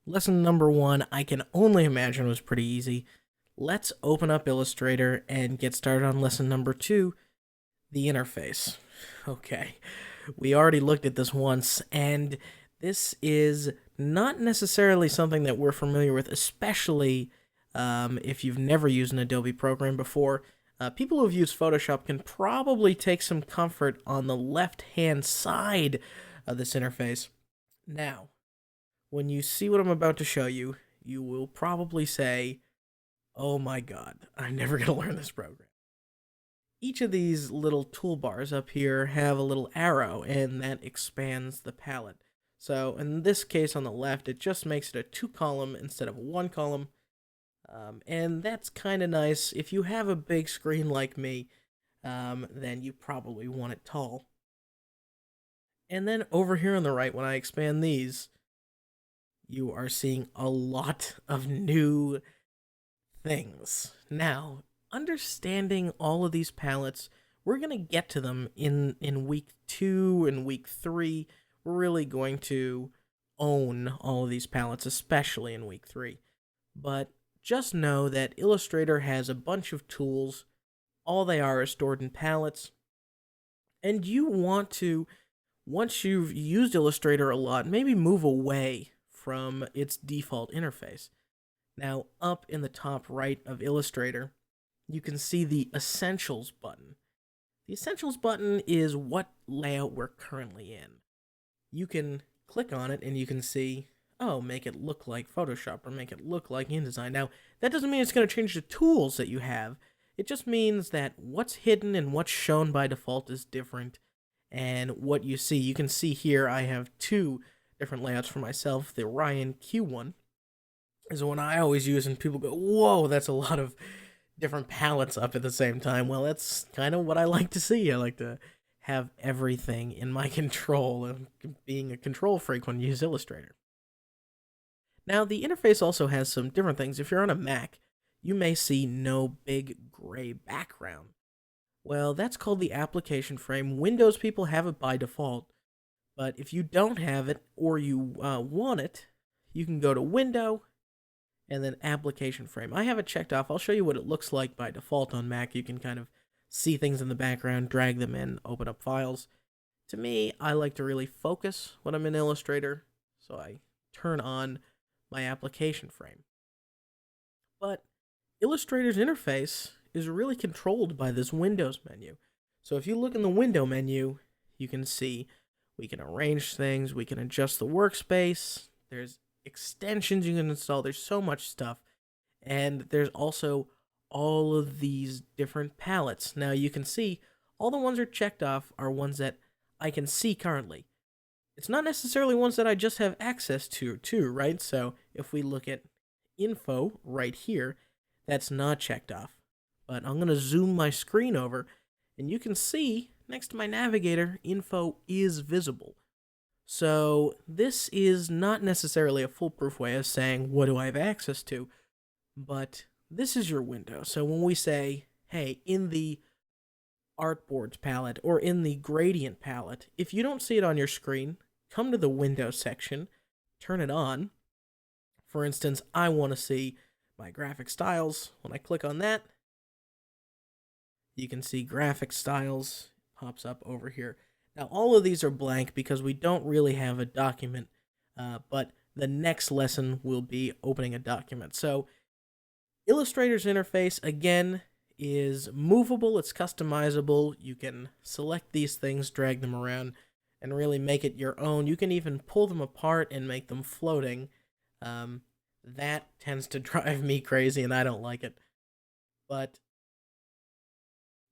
Lesson number one, I can only imagine, was pretty easy. Let's open up Illustrator and get started on lesson number two, the interface. Okay, we already looked at this once, and this is not necessarily something that we're familiar with, especially if you've never used an Adobe program before. People who've used Photoshop can probably take some comfort on the left-hand side of this interface. Now, when you see what I'm about to show you, you will probably say, oh my god, I'm never going to learn this program. Each of these little toolbars up here have a little arrow, and that expands the palette. So in this case on the left, it just makes it a 2-column instead of a 1-column. And that's kind of nice. If you have a big screen like me, then you probably want it tall. And then over here on the right, when I expand these, you are seeing a lot of new things. Now, understanding all of these palettes, we're going to get to them in week 2 and week 3. We're really going to own all of these palettes, especially in week 3. But just know that Illustrator has a bunch of tools. All they are stored in palettes. And you want to, once you've used Illustrator a lot, maybe move away from its default interface. Now, up in the top right of Illustrator, you can see the Essentials button. The Essentials button is what layout we're currently in. You can click on it and you can see, oh, make it look like Photoshop or make it look like InDesign. Now, that doesn't mean it's going to change the tools that you have. It just means that what's hidden and what's shown by default is different. And what you see, you can see here I have two different layouts for myself. The Ryan Q1 is the one I always use, and people go, whoa, that's a lot of different palettes up at the same time. Well, that's kind of what I like to see. I like to have everything in my control, and being a control freak when you use Illustrator. Now, the interface also has some different things. If you're on a Mac, you may see no big gray background. Well, that's called the application frame. Windows people have it by default, but if you don't have it or you want it, you can go to Window and then Application Frame. I have it checked off. I'll show you what it looks like by default on Mac. You can kind of see things in the background, drag them in, open up files. To me, I like to really focus when I'm in Illustrator, so I turn on my application frame. But Illustrator's interface is really controlled by this Windows menu. So if you look in the Window menu, you can see we can arrange things, we can adjust the workspace, there's extensions you can install, there's so much stuff, and there's also all of these different palettes. Now you can see all the ones that are checked off are ones that I can see currently. It's not necessarily ones that I just have access to, right? So if we look at info right here, that's not checked off. But I'm going to zoom my screen over, and you can see next to my navigator, info is visible. So this is not necessarily a foolproof way of saying, what do I have access to? But this is your window. So when we say, hey, in the artboards palette or in the gradient palette, if you don't see it on your screen, come to the window section, turn it on. For instance, I want to see my graphic styles. When I click on that, you can see graphic styles pops up over here. Now, all of these are blank because we don't really have a document, but the next lesson will be opening a document. So Illustrator's interface, again, is movable, it's customizable. You can select these things, drag them around, and really make it your own. You can even pull them apart and make them floating. That tends to drive me crazy, and I don't like it. But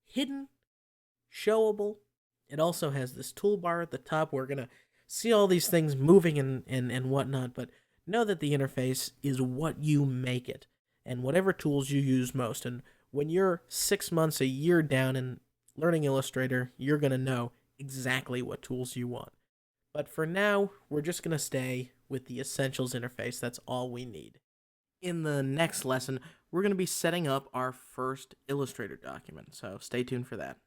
hidden, showable. It also has this toolbar at the top. We're going to see all these things moving and whatnot, but know that the interface is what you make it and whatever tools you use most. And when you're 6 months, a year down in learning Illustrator, you're going to know exactly what tools you want. But for now, we're just going to stay with the Essentials interface. That's all we need. In the next lesson, we're going to be setting up our first Illustrator document, so stay tuned for that.